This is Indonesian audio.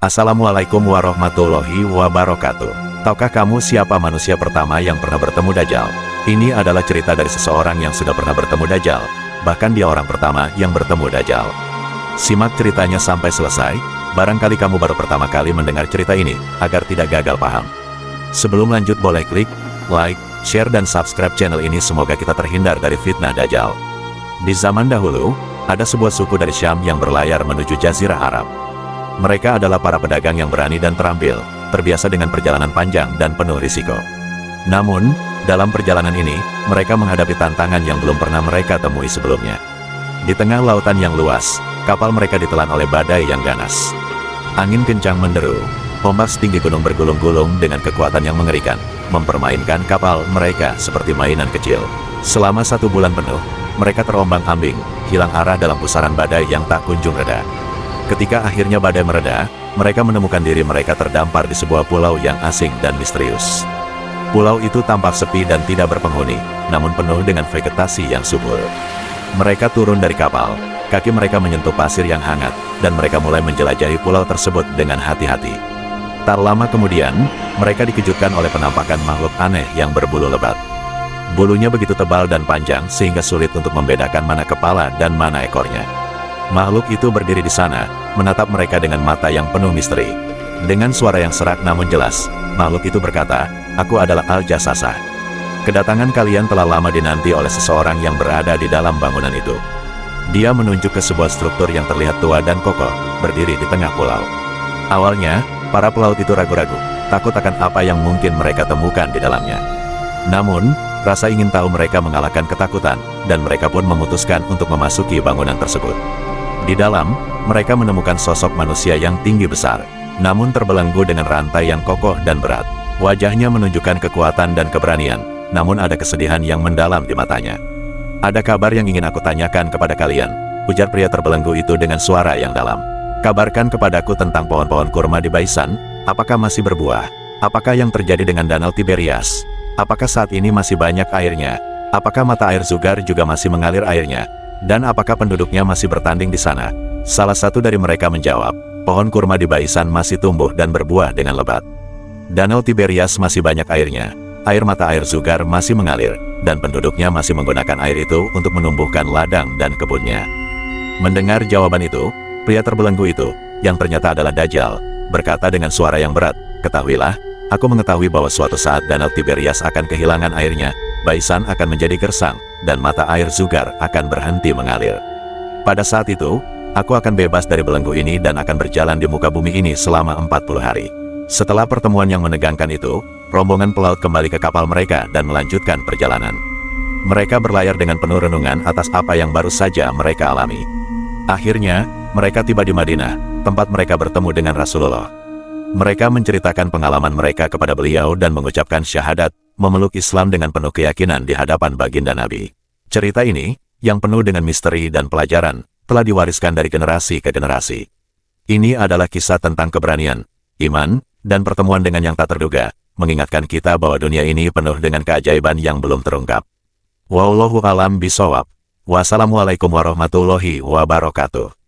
Assalamualaikum warahmatullahi wabarakatuh. Tahukah kamu siapa manusia pertama yang pernah bertemu Dajjal? Ini adalah cerita dari seseorang yang sudah pernah bertemu Dajjal. Bahkan dia orang pertama yang bertemu Dajjal. Simak ceritanya sampai selesai. Barangkali kamu baru pertama kali mendengar cerita ini, agar tidak gagal paham. Sebelum lanjut boleh klik, like, share dan subscribe channel ini, semoga kita terhindar dari fitnah Dajjal. Di zaman dahulu, ada sebuah suku dari Syam yang berlayar menuju Jazirah Arab. Mereka adalah para pedagang yang berani dan terampil, terbiasa dengan perjalanan panjang dan penuh risiko. Namun, dalam perjalanan ini, mereka menghadapi tantangan yang belum pernah mereka temui sebelumnya. Di tengah lautan yang luas, kapal mereka ditelan oleh badai yang ganas. Angin kencang menderu, ombak setinggi gunung bergulung-gulung dengan kekuatan yang mengerikan, mempermainkan kapal mereka seperti mainan kecil. Selama 1 bulan penuh, mereka terombang-ambing, hilang arah dalam pusaran badai yang tak kunjung reda. Ketika akhirnya badai mereda, mereka menemukan diri mereka terdampar di sebuah pulau yang asing dan misterius. Pulau itu tampak sepi dan tidak berpenghuni, namun penuh dengan vegetasi yang subur. Mereka turun dari kapal, kaki mereka menyentuh pasir yang hangat, dan mereka mulai menjelajahi pulau tersebut dengan hati-hati. Tak lama kemudian, mereka dikejutkan oleh penampakan makhluk aneh yang berbulu lebat. Bulunya begitu tebal dan panjang sehingga sulit untuk membedakan mana kepala dan mana ekornya. Makhluk itu berdiri di sana, menatap mereka dengan mata yang penuh misteri. Dengan suara yang serak namun jelas, makhluk itu berkata, "Aku adalah Al-Jassasah. Kedatangan kalian telah lama dinanti oleh seseorang yang berada di dalam bangunan itu." Dia menunjuk ke sebuah struktur yang terlihat tua dan kokoh, berdiri di tengah pulau. Awalnya, para pelaut itu ragu-ragu, takut akan apa yang mungkin mereka temukan di dalamnya. Namun, rasa ingin tahu mereka mengalahkan ketakutan, dan mereka pun memutuskan untuk memasuki bangunan tersebut. Di dalam, mereka menemukan sosok manusia yang tinggi besar, namun terbelenggu dengan rantai yang kokoh dan berat. Wajahnya menunjukkan kekuatan dan keberanian, namun ada kesedihan yang mendalam di matanya. "Ada kabar yang ingin aku tanyakan kepada kalian," ujar pria terbelenggu itu dengan suara yang dalam. "Kabarkan kepadaku tentang pohon-pohon kurma di Baisan, apakah masih berbuah? Apakah yang terjadi dengan Danau Tiberias? Apakah saat ini masih banyak airnya? Apakah mata air Zugar juga masih mengalir airnya? Dan apakah penduduknya masih bertanding di sana?" Salah satu dari mereka menjawab, "Pohon kurma di Baisan masih tumbuh dan berbuah dengan lebat. Danau Tiberias masih banyak airnya, air mata air Zugar masih mengalir, dan penduduknya masih menggunakan air itu untuk menumbuhkan ladang dan kebunnya." Mendengar jawaban itu, pria terbelenggu itu, yang ternyata adalah Dajjal, berkata dengan suara yang berat, "Ketahuilah, aku mengetahui bahwa suatu saat Danau Tiberias akan kehilangan airnya, Baisan akan menjadi gersang, dan mata air Zugar akan berhenti mengalir. Pada saat itu, aku akan bebas dari belenggu ini dan akan berjalan di muka bumi ini selama 40 hari. Setelah pertemuan yang menegangkan itu, rombongan pelaut kembali ke kapal mereka dan melanjutkan perjalanan. Mereka berlayar dengan penuh renungan atas apa yang baru saja mereka alami. Akhirnya, mereka tiba di Madinah, tempat mereka bertemu dengan Rasulullah. Mereka menceritakan pengalaman mereka kepada beliau dan mengucapkan syahadat, memeluk Islam dengan penuh keyakinan di hadapan baginda Nabi. Cerita ini, yang penuh dengan misteri dan pelajaran, telah diwariskan dari generasi ke generasi. Ini adalah kisah tentang keberanian, iman, dan pertemuan dengan yang tak terduga, mengingatkan kita bahwa dunia ini penuh dengan keajaiban yang belum terungkap. Wallahu a'lam bishawab. Wassalamualaikum warahmatullahi wabarakatuh.